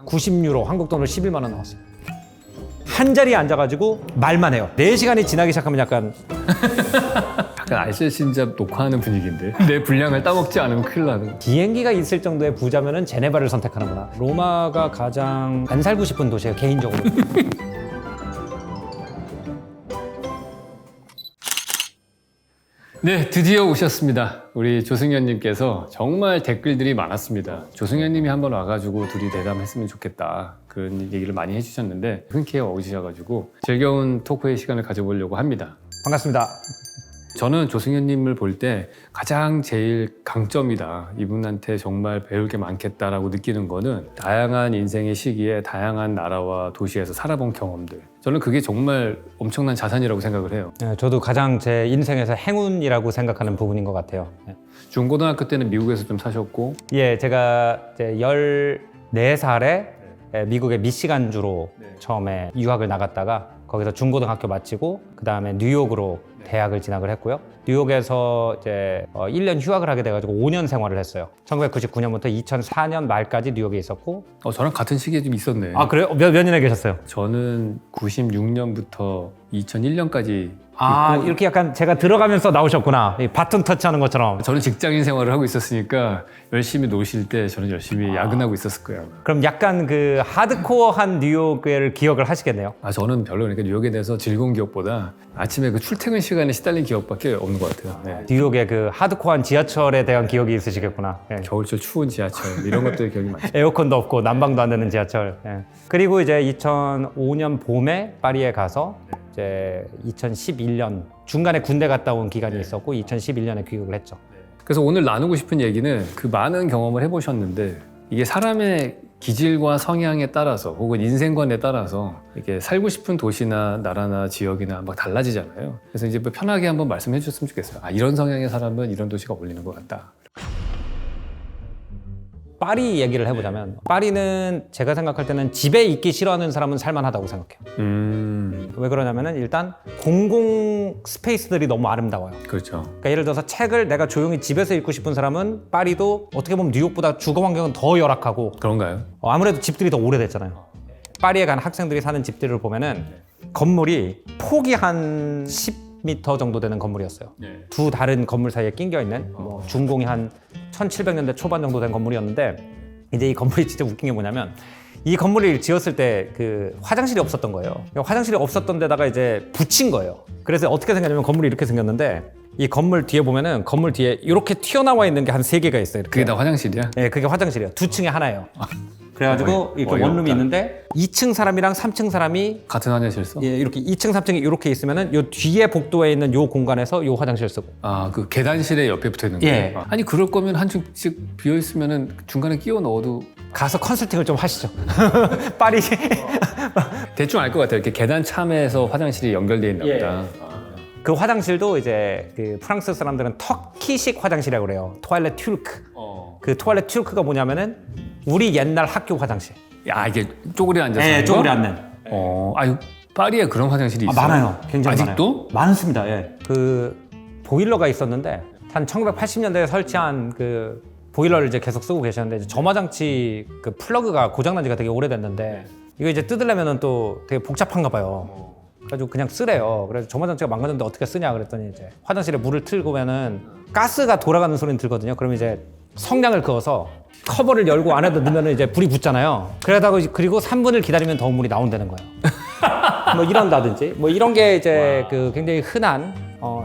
90유로, 한국 돈으로 11만 원 나왔어요. 한 자리에 앉아가지고 말만 해요. 4시간이 지나기 시작하면 약간 알쓸신잡 녹화하는 분위기인데 내 분량을 따먹지 않으면 큰일 나는. 비행기가 있을 정도의 부자면은 제네바를 선택하는구나. 로마가 가장 안 살고 싶은 도시예요, 개인적으로. 네, 드디어 오셨습니다. 우리 조승현님께서 정말 댓글들이 많았습니다. 조승현님이 한번 와가지고 둘이 대담했으면 좋겠다. 그런 얘기를 많이 해주셨는데 흔쾌히 오시셔가지고 즐거운 토크의 시간을 가져보려고 합니다. 반갑습니다. 저는 조승현님을 볼 때 가장 제일 강점이다. 이분한테 정말 배울 게 많겠다라고 느끼는 거는 다양한 인생의 시기에 다양한 나라와 도시에서 살아본 경험들. 저는 그게 정말 엄청난 자산이라고 생각을 해요. 네, 저도 가장 제 인생에서 행운이라고 생각하는 부분인 것 같아요. 네. 중고등학교 때는 미국에서 좀 사셨고 예, 제가 이제 14살에 미국의 미시간주로 처음에 유학을 나갔다가 거기서 중고등학교 마치고 그 다음에 뉴욕으로 대학을 진학을 했고요. 뉴욕에서 이제 1년 휴학을 하게 돼가지고 5년 생활을 했어요. 1999년부터 2004년 말까지 뉴욕에 있었고. 저랑 같은 시기에 좀 있었네. 아, 그래요? 몇 년에 계셨어요? 저는 96년부터 2001년까지 이렇게 약간 제가 들어가면서 나오셨구나. 이 바톤 터치하는 것처럼. 저는 직장인 생활을 하고 있었으니까 열심히 노실 때 저는 열심히 야근하고 있었을 거예요. 그럼 약간 그 하드코어한 뉴욕을 기억을 하시겠네요. 저는 별로 그러니까 뉴욕에 대해서 즐거운 기억보다 아침에 그 출퇴근 시간에 시달린 기억밖에 없는 것 같아요. 네. 뉴욕의 그 하드코어한 지하철에 대한 기억이 있으시겠구나. 예. 겨울철 추운 지하철 이런 것들 기억이 많죠. 에어컨도 없고 난방도 안 되는 지하철. 예. 그리고 이제 2005년 봄에 파리에 가서 이제 2011년 중간에 군대 갔다 온 기간이 있었고 2011년에 귀국을 했죠. 그래서 오늘 나누고 싶은 얘기는 그 많은 경험을 해보셨는데 이게 사람의 기질과 성향에 따라서 혹은 인생관에 따라서 이렇게 살고 싶은 도시나 나라나 지역이나 막 달라지잖아요. 그래서 이제 뭐 편하게 한번 말씀해 주셨으면 좋겠어요. 이런 성향의 사람은 이런 도시가 어울리는 것 같다. 파리 얘기를 해보자면 파리는 제가 생각할 때는 집에 있기 싫어하는 사람은 살만하다고 생각해요. 왜 그러냐면은 일단 공공 스페이스들이 너무 아름다워요. 그렇죠. 그러니까 예를 들어서 책을 내가 조용히 집에서 읽고 싶은 사람은 파리도 어떻게 보면 뉴욕보다 주거 환경은 더 열악하고 그런가요? 아무래도 집들이 더 오래됐잖아요. 파리에 간 학생들이 사는 집들을 보면은 건물이 폭이 한 10m 정도 되는 건물이었어요. 두 다른 건물 사이에 낑겨 있는 뭐 준공이 한 1700년대 초반 정도 된 건물이었는데 이제 이 건물이 진짜 웃긴 게 뭐냐면 이 건물을 지었을 때 그 화장실이 없었던 거예요. 화장실이 없었던 데다가 이제 붙인 거예요. 그래서 어떻게 생겼냐면 건물이 이렇게 생겼는데 이 건물 뒤에 보면은 건물 뒤에 이렇게 튀어나와 있는 게 한 3개가 있어요. 이렇게. 그게 다 화장실이야? 네, 그게 화장실이에요. 2층에 하나예요. 그래가지고 이렇게 원룸이 있는데 2층 사람이랑 3층 사람이 같은 화장실 써? 예, 이렇게 2층, 3층이 이렇게 있으면은 요 뒤에 복도에 있는 요 공간에서 요 화장실 쓰고. 그 계단실에 옆에 붙어 있는 예. 거예요? 아니 그럴 거면 한층씩 비어 있으면은 중간에 끼워 넣어도 가서 컨설팅을 좀 하시죠. 파리. 대충 알 것 같아요. 이렇게 계단 참에서 화장실이 연결되어 있나 보다. 그 화장실도 이제 그 프랑스 사람들은 터키식 화장실이라고 그래요. 토일렛 튠크. 그 토일렛 튠크가 뭐냐면은 우리 옛날 학교 화장실. 이게 쪼그려 앉아서 네, 하는 거? 쪼그려 앉는. 파리에 그런 화장실이 있어요? 많아요. 굉장히 아직도? 많아요. 많습니다. 예. 그 보일러가 있었는데 한 1980년대에 설치한 그 보일러를 이제 계속 쓰고 계셨는데 이제 점화장치 그 플러그가 고장난 지가 되게 오래됐는데 이거 이제 뜯으려면은 또 되게 복잡한가 봐요. 그래가지고 그냥 쓰래요. 그래서 점화장치가 망가졌는데 어떻게 쓰냐 그랬더니 이제 화장실에 물을 틀고면은 가스가 돌아가는 소리는 들거든요. 그러면 이제 성냥을 그어서 커버를 열고 안에다 넣으면 이제 불이 붙잖아요. 그러다가 그리고 3분을 기다리면 더운 물이 나온다는 거예요. 뭐 이런다든지 뭐 이런 게 이제 그 굉장히 흔한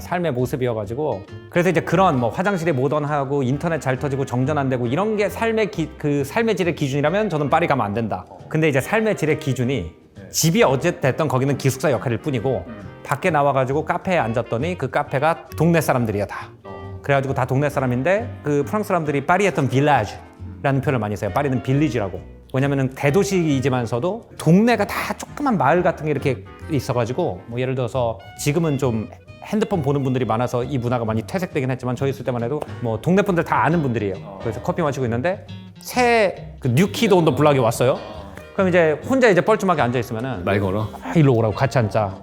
삶의 모습이어가지고 그래서 이제 그런 뭐 화장실이 모던하고 인터넷 잘 터지고 정전 안 되고 이런 게 삶의 삶의 질의 기준이라면 저는 파리 가면 안 된다. 근데 이제 삶의 질의 기준이 집이 어쨌든 거기는 기숙사 역할일 뿐이고 밖에 나와가지고 카페에 앉았더니 그 카페가 동네 사람들이야 다. 그래가지고 다 동네 사람인데 그 프랑스 사람들이 파리에 했던 빌라주라는 표현을 많이 써요. 파리는 빌리지라고. 왜냐면은 대도시이지만서도 동네가 다 조그만 마을 같은 게 이렇게 있어가지고 뭐 예를 들어서 지금은 좀 핸드폰 보는 분들이 많아서 이 문화가 많이 퇴색되긴 했지만 저희 있을 때만 해도 뭐 동네 분들 다 아는 분들이에요. 그래서 커피 마시고 있는데 새 그 뉴키드 온 더 블락이 왔어요. 그럼 이제 혼자 이제 뻘쭘하게 앉아 있으면은 말 걸어? 일로 오라고 같이 앉자.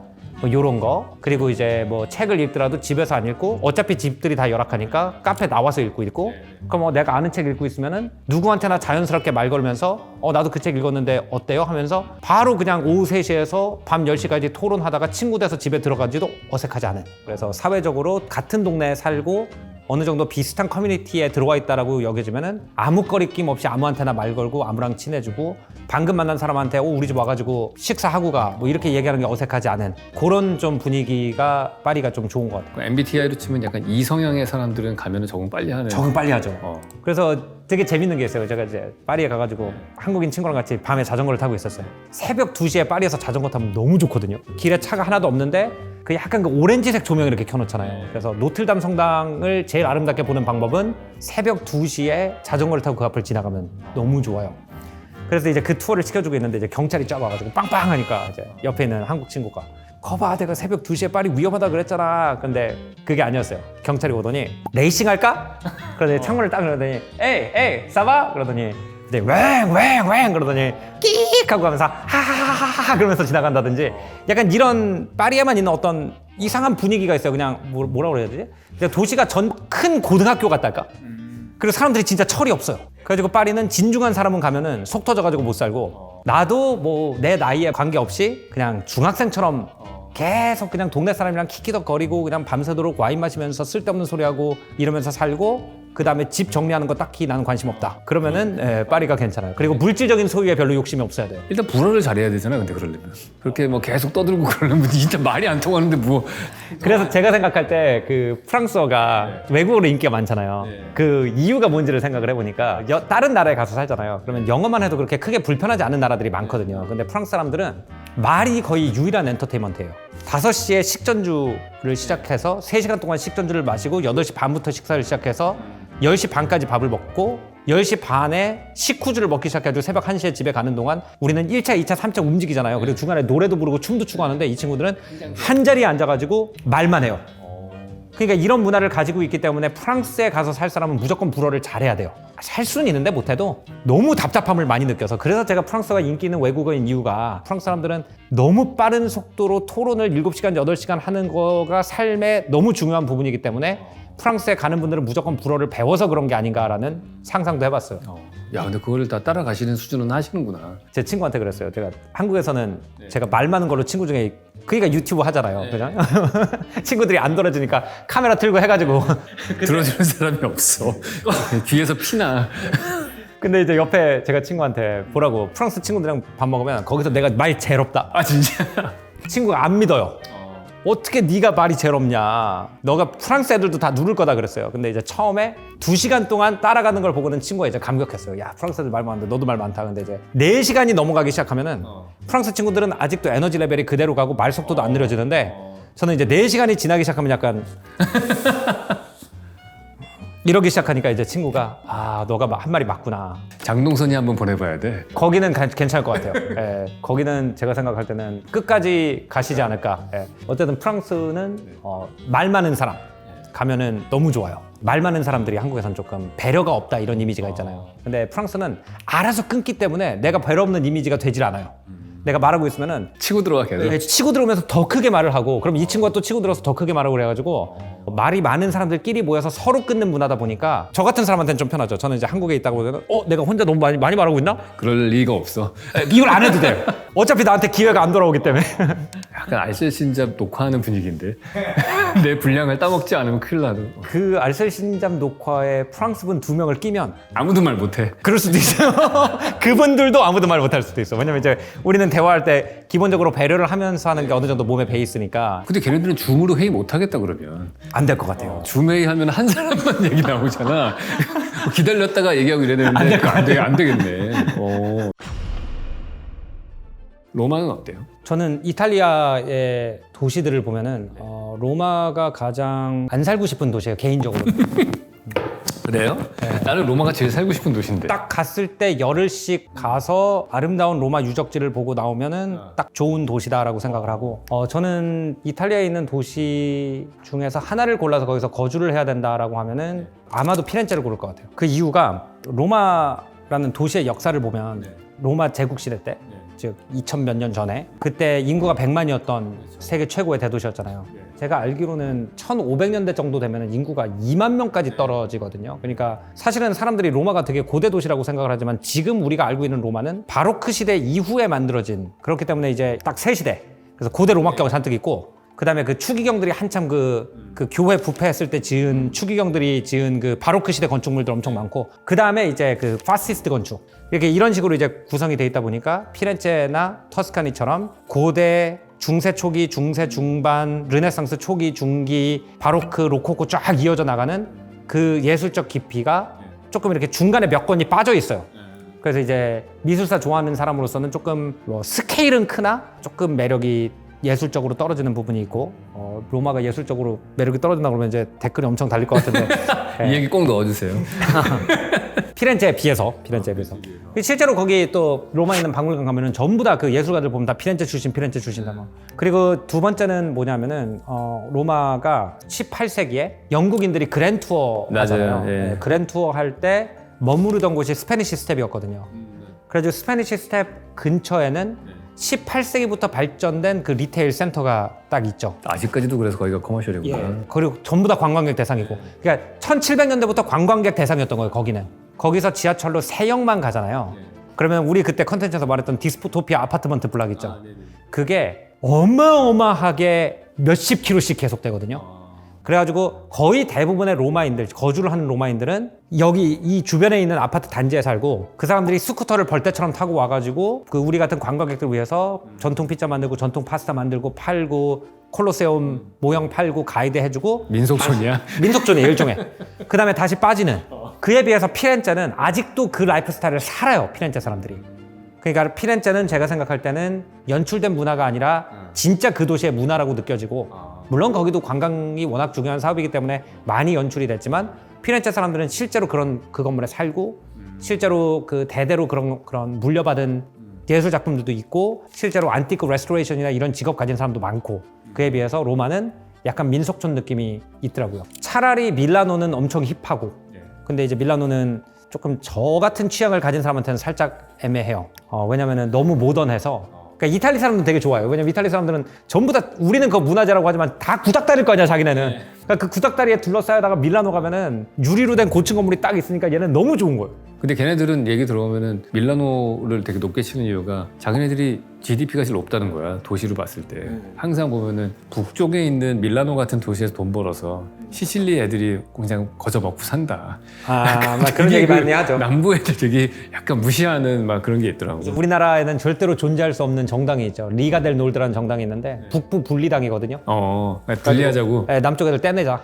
뭐 요런 거. 그리고 이제 뭐 책을 읽더라도 집에서 안 읽고 어차피 집들이 다 열악하니까 카페 나와서 읽고 있고, 그럼 뭐 내가 아는 책 읽고 있으면은 누구한테나 자연스럽게 말 걸면서 나도 그 책 읽었는데 어때요? 하면서 바로 그냥 오후 3시에서 밤 10시까지 토론하다가 친구 돼서 집에 들어가지도 어색하지 않은. 그래서 사회적으로 같은 동네에 살고 어느 정도 비슷한 커뮤니티에 들어와 있다라고 여겨지면은 아무 거리낌 없이 아무한테나 말 걸고 아무랑 친해지고, 방금 만난 사람한테 우리 집 와가지고 식사하고 가 뭐 이렇게 얘기하는 게 어색하지 않은 그런 좀 분위기가 파리가 좀 좋은 것 같아요. MBTI로 치면 약간 이성향의 사람들은 가면은 적응 빨리 하는. 적응 빨리 하죠. 어. 그래서 되게 재밌는 게 있어요. 제가 이제 파리에 가가지고 한국인 친구랑 같이 밤에 자전거를 타고 있었어요. 새벽 2시에 파리에서 자전거 타면 너무 좋거든요. 길에 차가 하나도 없는데 그 약간 그 오렌지색 조명 이렇게 켜놓잖아요. 그래서 노틀담 성당을 제일 아름답게 보는 방법은 새벽 2시에 자전거를 타고 그 앞을 지나가면 너무 좋아요. 그래서 이제 그 투어를 시켜주고 있는데 이제 경찰이 쫙 와가지고 빵빵 하니까 이제 옆에 있는 한국 친구가 거봐, 내가 새벽 2시에 파리 위험하다 그랬잖아. 근데 그게 아니었어요. 경찰이 오더니 레이싱 할까? 그러더니 창문을 딱 열더니 에이 싸봐? 그러더니 이제 왱 그러더니 끼익 하고 가면서 하하하하 그러면서 지나간다든지, 약간 이런 파리에만 있는 어떤 이상한 분위기가 있어요. 그냥 뭐라 그래야 되지? 그냥 도시가 전 큰 고등학교 같달까? 그리고 사람들이 진짜 철이 없어요. 그래가지고 파리는 진중한 사람은 가면은 속 터져가지고 못 살고, 나도 뭐 내 나이에 관계없이 그냥 중학생처럼 계속 그냥 동네 사람이랑 키키덕거리고 그냥 밤새도록 와인 마시면서 쓸데없는 소리하고 이러면서 살고, 그 다음에 집 정리하는 거 딱히 나는 관심 없다. 그러면은 파리가 괜찮아요. 그리고 물질적인 소유에 별로 욕심이 없어야 돼요. 일단 불어를 잘해야 되잖아. 근데 그러려면 그렇게 뭐 계속 떠들고 그러려면 진짜 말이 안 통하는데 뭐. 그래서 제가 생각할 때 그 프랑스어가 외국어로 인기가 많잖아요. 그 이유가 뭔지를 생각을 해보니까 다른 나라에 가서 살잖아요. 그러면 영어만 해도 그렇게 크게 불편하지 않은 나라들이 많거든요. 근데 프랑스 사람들은 말이 거의 유일한 엔터테인먼트예요. 5시에 식전주를 시작해서 3시간 동안 식전주를 마시고 8시 반부터 식사를 시작해서 10시 반까지 밥을 먹고 10시 반에 식후주를 먹기 시작해가지고 새벽 1시에 집에 가는 동안 우리는 1차, 2차, 3차 움직이잖아요. 그리고 중간에 노래도 부르고 춤도 추고 하는데 이 친구들은 한 자리에 앉아가지고 말만 해요. 그러니까 이런 문화를 가지고 있기 때문에 프랑스에 가서 살 사람은 무조건 불어를 잘해야 돼요. 살 수는 있는데 못해도 너무 답답함을 많이 느껴서, 그래서 제가 프랑스가 인기 있는 외국어인 이유가, 프랑스 사람들은 너무 빠른 속도로 토론을 7시간, 8시간 하는 거가 삶의 너무 중요한 부분이기 때문에 프랑스에 가는 분들은 무조건 불어를 배워서 그런 게 아닌가라는 상상도 해봤어요. 야, 근데 그거를 다 따라가시는 수준은 하시는구나. 제 친구한테 그랬어요. 제가 한국에서는 제가 말 많은 걸로 친구 중에, 그러니까 유튜브 하잖아요. 그냥 친구들이 안 들어주니까 카메라 틀고 해가지고 들어주는 사람이 없어. 귀에서 피나. 근데 이제 옆에 제가 친구한테 보라고, 프랑스 친구들이랑 밥 먹으면 거기서 내가 말이 제일 없다. 아 진짜? 친구가 안 믿어요. 어떻게 네가 말이 제일 없냐. 너가 프랑스 애들도 다 누를 거다 그랬어요. 근데 이제 처음에 2시간 동안 따라가는 걸 보고는 친구가 이제 감격했어요. 야, 프랑스 애들 말 많은데 너도 말 많다. 근데 이제 4시간이 넘어가기 시작하면은 프랑스 친구들은 아직도 에너지 레벨이 그대로 가고 말 속도도 안 느려지는데, 저는 이제 4시간이 지나기 시작하면 약간 이러기 시작하니까 이제 친구가 너가 한 말이 맞구나. 장동선이 한번 보내봐야 돼. 거기는 괜찮을 것 같아요. 예, 거기는 제가 생각할 때는 끝까지 가시지 않을까. 예. 어쨌든 프랑스는 말 많은 사람 가면은 너무 좋아요. 말 많은 사람들이 한국에선 조금 배려가 없다 이런 이미지가 있잖아요. 근데 프랑스는 알아서 끊기 때문에 내가 배려 없는 이미지가 되질 않아요. 내가 말하고 있으면은 치고 들어가 계속. 치고 들어오면서 더 크게 말을 하고, 그럼 이 친구가 또 치고 들어서 더 크게 말하고 그래가지고 말이 많은 사람들끼리 모여서 서로 끊는 문화다 보니까 저 같은 사람한테는 좀 편하죠. 저는 이제 한국에 있다고 보면 내가 혼자 너무 많이 말하고 있나? 그럴 리가 없어. 이걸 안 해도 돼. 어차피 나한테 기회가 안 돌아오기 때문에. 약간 알쓸신잡 녹화하는 분위기인데 내 분량을 따먹지 않으면 큰일 나는. 그 알쓸신잡 녹화에 프랑스 분 2명을 끼면 아무도 말 못해. 그럴 수도 있어요. 그분들도 아무도 말 못할 수도 있어. 왜냐면 이제 우리는 대화할 때 기본적으로 배려를 하면서 하는 게 어느 정도 몸에 배 있으니까. 근데 걔네들은 줌으로 회의 못 하겠다 그러면. 안 될 것 같아요. 줌 회의 하면 한 사람만 얘기 나오잖아. 기다렸다가 얘기하고 이래야 되는데 안 될 것 같아요. 안 되겠네. 로마는 어때요? 저는 이탈리아의 도시들을 보면은 로마가 가장 안 살고 싶은 도시예요, 개인적으로. 그래요? 나는 로마가 제일 살고 싶은 도시인데. 딱 갔을 때 열흘씩 가서 아름다운 로마 유적지를 보고 나오면은 딱 좋은 도시다라고 생각을 하고, 저는 이탈리아에 있는 도시 중에서 하나를 골라서 거기서 거주를 해야 된다라고 하면은 아마도 피렌체를 고를 것 같아요. 그 이유가 로마라는 도시의 역사를 보면 로마 제국 시대 때 즉 2000 몇 년 전에 그때 인구가 100만이었던 세계 최고의 대도시였잖아요. 제가 알기로는 1500년대 정도 되면 인구가 2만 명까지 떨어지거든요. 그러니까 사실은 사람들이 로마가 되게 고대 도시라고 생각을 하지만 지금 우리가 알고 있는 로마는 바로크 시대 이후에 만들어진, 그렇기 때문에 이제 딱 세 시대, 그래서 고대 로마교가 잔뜩 있고, 그 다음에 그 추기경들이 한참 그 교회 부패했을 때 지은 추기경들이 지은 그 바로크 시대 건축물들 엄청 많고, 그 다음에 이제 그 파시스트 건축, 이렇게 이런 식으로 이제 구성이 돼 있다 보니까 피렌체나 터스카니처럼 고대 중세 초기, 중세 중반, 르네상스 초기, 중기, 바로크, 로코코 쫙 이어져 나가는 그 예술적 깊이가 조금 이렇게 중간에 몇 건이 빠져 있어요. 그래서 이제 미술사 좋아하는 사람으로서는 조금 뭐 스케일은 크나 조금 매력이 예술적으로 떨어지는 부분이 있고, 로마가 예술적으로 매력이 떨어진다 그러면 이제 댓글이 엄청 달릴 것 같은데 이 얘기 꼭 넣어주세요. 피렌체에 비해서 실제로 거기 또 로마에 있는 박물관 가면은 전부 다 그 예술가들 보면 다 피렌체 출신 다 뭐. 그리고 두 번째는 뭐냐면은 로마가 18세기에 영국인들이 그랜 투어 하잖아요. 맞아요. 예. 그랜 투어 할 때 머무르던 곳이 스페니시 스텝이었거든요. 그래서 스페니시 스텝 근처에는 18세기부터 발전된 그 리테일 센터가 딱 있죠. 아직까지도 그래서 거기가 커머셜이구나. 그리고 전부 다 관광객 대상이고, 그러니까 1700년대부터 관광객 대상이었던 거예요. 거기는 거기서 지하철로 세역만 가잖아요. 그러면 우리 그때 컨텐츠에서 말했던 디스토피아 아파트먼트 블락 있죠. 그게 어마어마하게 몇십 킬로씩 계속되거든요. 그래가지고 거의 대부분의 로마인들, 거주를 하는 로마인들은 여기 이 주변에 있는 아파트 단지에 살고, 그 사람들이 스쿠터를 벌떼처럼 타고 와가지고 그 우리 같은 관광객들 위해서 전통 피자 만들고 전통 파스타 만들고 팔고 콜로세움 모형 팔고 가이드 해주고, 민속촌이야? 민속촌이에요, 일종의. 그 다음에 다시 빠지는. 그에 비해서 피렌체는 아직도 그 라이프 스타일을 살아요, 피렌체 사람들이. 그러니까 피렌체는 제가 생각할 때는 연출된 문화가 아니라 진짜 그 도시의 문화라고 느껴지고, 물론 거기도 관광이 워낙 중요한 사업이기 때문에 많이 연출이 됐지만, 피렌체 사람들은 실제로 그 건물에 살고, 실제로 그 대대로 그런 물려받은 예술 작품들도 있고, 실제로 안티크 레스토레이션이나 이런 직업 가진 사람도 많고, 그에 비해서 로마는 약간 민속촌 느낌이 있더라고요. 차라리 밀라노는 엄청 힙하고, 근데 이제 밀라노는 조금 저 같은 취향을 가진 사람한테는 살짝 애매해요. 왜냐면은 너무 모던해서. 그러니까 이탈리 사람들은 되게 좋아요. 왜냐면 이탈리 사람들은 전부 다, 우리는 그거 문화재라고 하지만 다 구닥다리일 거 아니야, 자기네는. 그러니까 그 구닥다리에 둘러싸여다가 밀라노 가면은 유리로 된 고층 건물이 딱 있으니까 얘는 너무 좋은 거예요. 근데 걔네들은 얘기 들어보면은 밀라노를 되게 높게 치는 이유가 자기네들이 GDP가 제일 높다는 거야, 도시로 봤을 때. 항상 보면은 북쪽에 있는 밀라노 같은 도시에서 돈 벌어서 시칠리 애들이 그냥 거저 먹고 산다. 막 그런 얘기 많이 하죠. 남부 애들 되게 약간 무시하는 막 그런 게 있더라고. 우리나라에는 절대로 존재할 수 없는 정당이 있죠. 리가 델 놀드라는 정당이 있는데 북부 분리당이거든요. 분리하자고. 남쪽 애들 떼내자.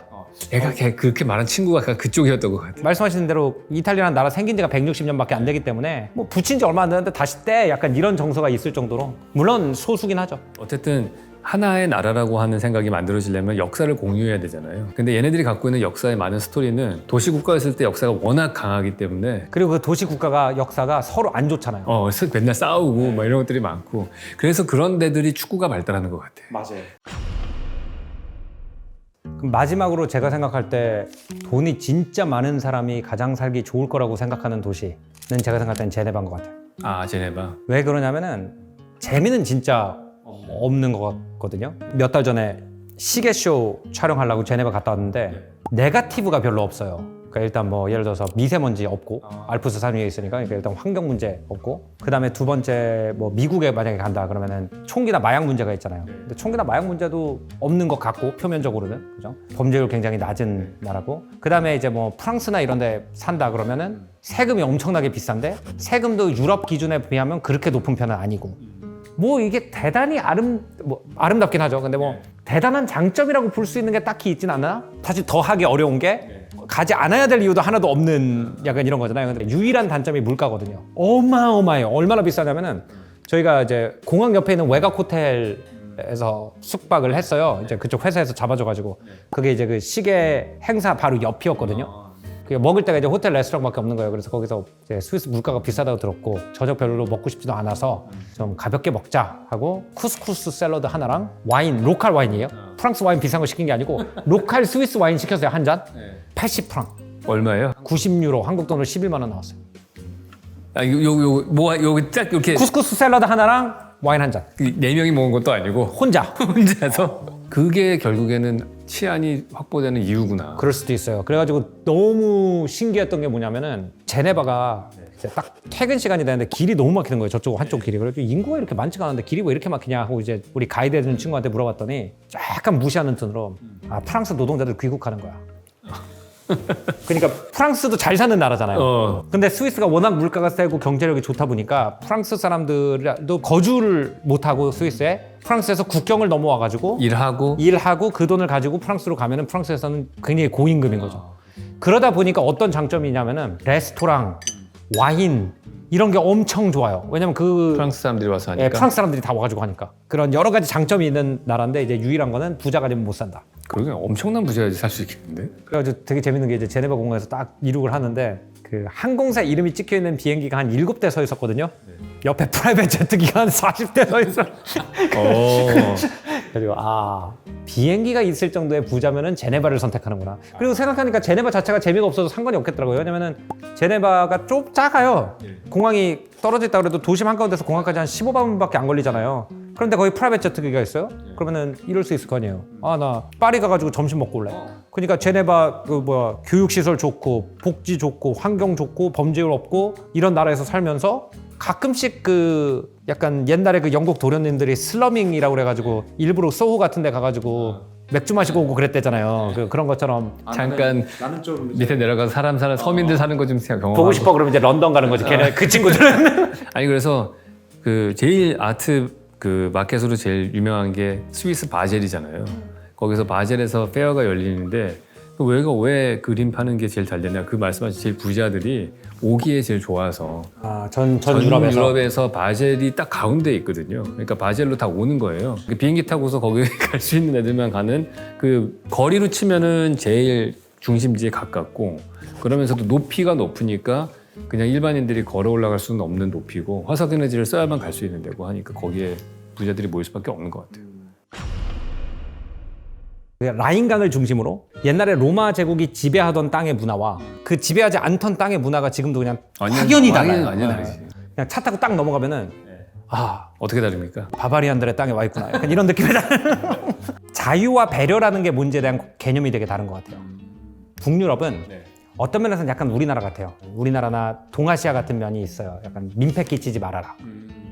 내가 그렇게 말한 친구가 아까 그쪽이었던 것 같아. 말씀하시는 대로 이탈리아는 나라 생긴 지가 160년밖에 안 되기 때문에 뭐 붙인 지 얼마 안 됐는데 다시 떼, 약간 이런 정서가 있을 정도로. 물론 소수긴 하죠. 어쨌든 하나의 나라라고 하는 생각이 만들어지려면 역사를 공유해야 되잖아요. 근데 얘네들이 갖고 있는 역사의 많은 스토리는 도시국가였을 때 역사가 워낙 강하기 때문에, 그리고 그 도시 국가가 역사가 서로 안 좋잖아요. 맨날 싸우고 막 이런 것들이 많고, 그래서 그런 데들이 축구가 발달하는 것 같아. 맞아요. 그럼 마지막으로 제가 생각할 때 돈이 진짜 많은 사람이 가장 살기 좋을 거라고 생각하는 도시는 제가 생각할 때는 제네바인 것 같아요. 제네바. 왜 그러냐면은 재미는 진짜 없는 것 같거든요. 몇 달 전에 시계쇼 촬영하려고 제네바 갔다 왔는데 네거티브가 별로 없어요. 그러니까 일단 뭐 예를 들어서 미세먼지 없고, 알프스 산 위에 있으니까, 그러니까 일단 환경 문제 없고, 그 다음에 두 번째 뭐 미국에 만약에 간다 그러면은 총기나 마약 문제가 있잖아요. 근데 총기나 마약 문제도 없는 것 같고, 표면적으로는, 그죠? 범죄율 굉장히 낮은 나라고, 그 다음에 이제 뭐 프랑스나 이런 데 산다 그러면은 세금이 엄청나게 비싼데 세금도 유럽 기준에 비하면 그렇게 높은 편은 아니고, 뭐 이게 대단히 아름답긴 하죠. 근데 뭐 대단한 장점이라고 볼 수 있는 게 딱히 있진 않나? 사실 더 하기 어려운 게 가지 않아야 될 이유도 하나도 없는 약간 이런 거잖아요. 근데 유일한 단점이 물가거든요. 어마어마해요. 얼마나 비싸냐면은 저희가 이제 공항 옆에 있는 외곽 호텔에서 숙박을 했어요. 이제 그쪽 회사에서 잡아줘가지고, 그게 이제 그 시계 행사 바로 옆이었거든요. 그게 먹을 때가 이제 호텔 레스토랑밖에 없는 거예요. 그래서 거기서 이제 스위스 물가가 비싸다고 들었고 저녁 별로 먹고 싶지도 않아서 좀 가볍게 먹자 하고 쿠스쿠스 샐러드 하나랑 와인, 로컬 와인이에요. 프랑스 와인 비싼 거 시킨 게 아니고 로컬 스위스 와인 시켰어요. 한 잔 80프랑. 얼마예요? 90유로, 한국 돈으로 11만 원 나왔어요. 뭐 여기 딱 이렇게 쿠스쿠스 샐러드 하나랑 와인 한 잔. 네 명이 먹은 것도 아니고 혼자. 혼자서 그게 결국에는 치안이 확보되는 이유구나. 그럴 수도 있어요. 그래가지고 너무 신기했던 게 뭐냐면은 제네바가 이제 딱 퇴근 시간이 되는데 길이 너무 막히는 거예요. 저쪽 한쪽 길이. 그래서 인구가 이렇게 많지가 않은데 길이 왜 이렇게 막히냐 하고 이제 우리 가이드 해주는 친구한테 물어봤더니 약간 무시하는 톤으로 아 프랑스 노동자들 귀국하는 거야. 그러니까 프랑스도 잘 사는 나라잖아요. 근데 스위스가 워낙 물가가 세고 경제력이 좋다 보니까 프랑스 사람들도 거주를 못하고 스위스에 프랑스에서 국경을 넘어와가지고 일하고 그 돈을 가지고 프랑스로 가면은 프랑스에서는 굉장히 고임금인 거죠. 그러다 보니까 어떤 장점이냐면은 레스토랑, 와인 이런 게 엄청 좋아요. 왜냐면 프랑스 사람들이 와서 하니까. 예, 프랑스 사람들이 다 와가지고 하니까 그런 여러 가지 장점이 있는 나라인데 이제 유일한 거는 부자가 되면 못 산다. 그러게 엄청난 부자야지 살 수 있겠는데. 그래가지고 되게 재밌는 게 이제 제네바 공항에서 딱 이륙을 하는데 그 항공사 이름이 찍혀 있는 비행기가 한 7대 서 있었거든요. 옆에 프라이빗 제트기가 한 40대 서 있어. 그리고 비행기가 있을 정도의 부자면은 제네바를 선택하는구나. 그리고 생각하니까 제네바 자체가 재미가 없어서 상관이 없겠더라고요. 왜냐면은 제네바가 좀 작아요. 공항이 떨어져 있다 그래도 도심 한가운데서 공항까지 한 15분밖에 안 걸리잖아요. 그런데 거기 프라이빗 제트기가 있어요? 그러면은 이럴 수 있을 거 아니에요. 나 파리 가가지고 점심 먹고 올래. 그러니까 제네바 교육시설 좋고 복지 좋고 환경 좋고 범죄율 없고 이런 나라에서 살면서 가끔씩 그 약간 옛날에 그 영국 도련님들이 슬러밍이라고 그래가지고 일부러 소호 같은 데 가가지고 맥주 마시고 오고 그랬대잖아요. 그런 것처럼 잠깐 나는 좀 밑에 내려가서 사람 사는 서민들 사는 거 좀 경험하고 보고 싶어 그러면 이제 런던 가는 거지. 걔네 그 친구들은. 아니 그래서 그 제일 아트 그 마켓으로 제일 유명한 게 스위스 바젤이잖아요. 거기서 바젤에서 페어가 열리는데 왜 그림 파는 게 제일 잘 되냐? 그 말씀하신 제일 부자들이 오기에 제일 좋아서 전 유럽에서 바젤이 딱 가운데에 있거든요. 그러니까 바젤로 다 오는 거예요. 비행기 타고서 거기 갈 수 있는 애들만 가는 그 거리로 치면은 제일 중심지에 가깝고 그러면서도 높이가 높으니까 그냥 일반인들이 걸어 올라갈 수는 없는 높이고 화석 에너지를 써야만 갈 수 있는 데고 하니까 거기에 부자들이 모일 수밖에 없는 것 같아요. 라인강을 중심으로 옛날에 로마 제국이 지배하던 땅의 문화와 그 지배하지 않던 땅의 문화가 지금도 그냥 확연히 달라요. 완전 다르지. 그냥 차 타고 딱 넘어가면은 어떻게 다릅니까? 바바리안들의 땅에 와 있구나. 약간 이런 느낌이 나요. 자유와 배려라는 게 문제에 대한 개념이 되게 다른 것 같아요. 북유럽은 어떤 면에서는 약간 우리나라 같아요. 우리나라나 동아시아 같은 면이 있어요. 약간 민폐 끼치지 말아라.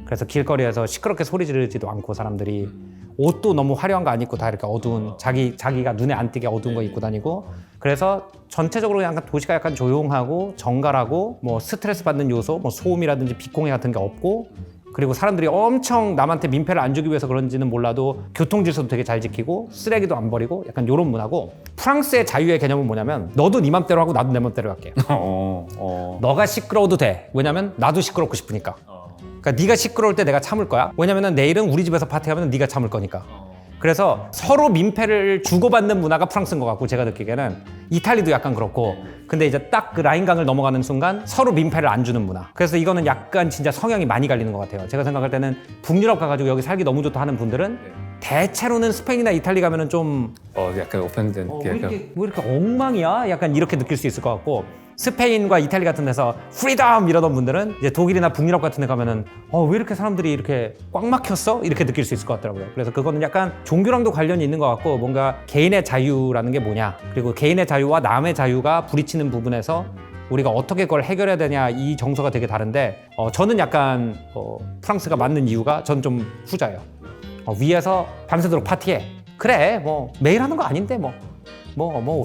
그래서 길거리에서 시끄럽게 소리 지르지도 않고 사람들이 옷도 너무 화려한 거 안 입고 다 이렇게 어두운 자기가 눈에 안 띄게 어두운 거 입고 다니고 그래서 전체적으로 약간 도시가 약간 조용하고 정갈하고 뭐 스트레스 받는 요소 뭐 소음이라든지 빛공해 같은 게 없고 그리고 사람들이 엄청 남한테 민폐를 안 주기 위해서 그런지는 몰라도 교통 질서도 되게 잘 지키고 쓰레기도 안 버리고 약간 이런 문화고 프랑스의 자유의 개념은 뭐냐면 너도 네 맘대로 하고 나도 내 맘대로 할게. 너가 시끄러워도 돼. 왜냐면 나도 시끄럽고 싶으니까. 그러니까 네가 시끄러울 때 내가 참을 거야. 왜냐면은 내일은 우리 집에서 파티하면 네가 참을 거니까. 그래서 서로 민폐를 주고받는 문화가 프랑스인 것 같고 제가 느끼기에는 이탈리도 약간 그렇고 근데 이제 딱 그 라인강을 넘어가는 순간 서로 민폐를 안 주는 문화. 그래서 이거는 약간 진짜 성향이 많이 갈리는 것 같아요. 제가 생각할 때는 북유럽 가가지고 여기 살기 너무 좋다 하는 분들은 대체로는 스페인이나 이탈리 가면은 좀 약간 오픈된 왜 이렇게 엉망이야? 약간 이렇게 느낄 수 있을 것 같고 스페인과 이탈리 같은 데서 프리덤 이러던 분들은 이제 독일이나 북유럽 같은 데 가면은 왜 이렇게 사람들이 이렇게 꽉 막혔어? 이렇게 느낄 수 있을 것 같더라고요. 그래서 그거는 약간 종교랑도 관련이 있는 것 같고 뭔가 개인의 자유라는 게 뭐냐 그리고 개인의 자유와 남의 자유가 부딪히는 부분에서 우리가 어떻게 그걸 해결해야 되냐 이 정서가 되게 다른데 저는 약간 프랑스가 맞는 이유가 저는 좀 후자예요. 위에서 밤새도록 파티해. 그래 뭐 매일 하는 거 아닌데 뭐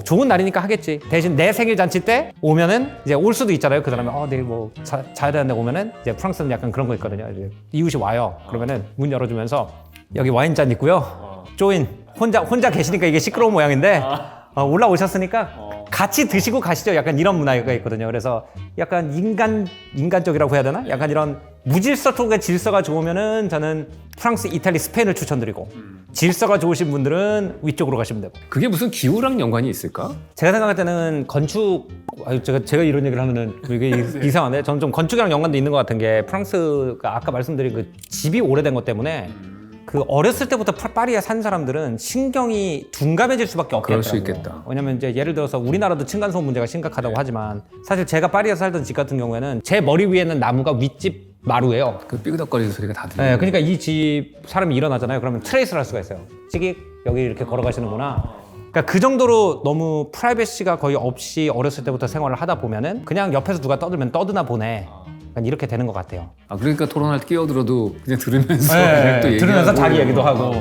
좋은 날이니까 하겠지. 대신 내 생일 잔치 때 오면은 이제 올 수도 있잖아요. 그 사람이 내일 뭐 자야 되는데 오면은 이제 프랑스는 약간 그런 거 있거든요. 이제 이웃이 와요. 그러면은 문 열어주면서 여기 와인잔 있고요. 조인 혼자 계시니까 이게 시끄러운 모양인데 올라오셨으니까 같이 드시고 가시죠. 약간 이런 문화가 있거든요. 그래서 약간 인간적이라고 해야 되나? 약간 이런 무질서 속의 질서가 좋으면은 저는 프랑스, 이탈리, 스페인을 추천드리고 질서가 좋으신 분들은 위쪽으로 가시면 되고. 그게 무슨 기후랑 연관이 있을까? 제가 생각할 때는 건축 제가 이런 얘기를 하면은 이게 이상한데 저는 좀 건축이랑 연관도 있는 것 같은 게 프랑스가 아까 말씀드린 그 집이 오래된 것 때문에 그 어렸을 때부터 파리에 산 사람들은 신경이 둔감해질 수밖에 없겠더라고요. 그럴 수 있겠다. 왜냐면 이제 예를 들어서 우리나라도 층간소음 문제가 심각하다고 하지만 사실 제가 파리에서 살던 집 같은 경우에는 제 머리 위에는 나무가 윗집 마루예요. 그 삐그덕거리는 소리가 다 들려요. 네, 그러니까 이 집 사람이 일어나잖아요. 그러면 트레이스를 할 수가 있어요. 찍익 여기 이렇게 걸어가시는구나. 그러니까 그 정도로 너무 프라이버시가 거의 없이 어렸을 때부터 생활을 하다 보면은 그냥 옆에서 누가 떠들면 떠드나 보네. 약간 이렇게 되는 것 같아요. 그러니까 토론할 때 끼어들어도 그냥 들으면서 그냥 또 들으면서 얘기하고. 자기 얘기도 하고.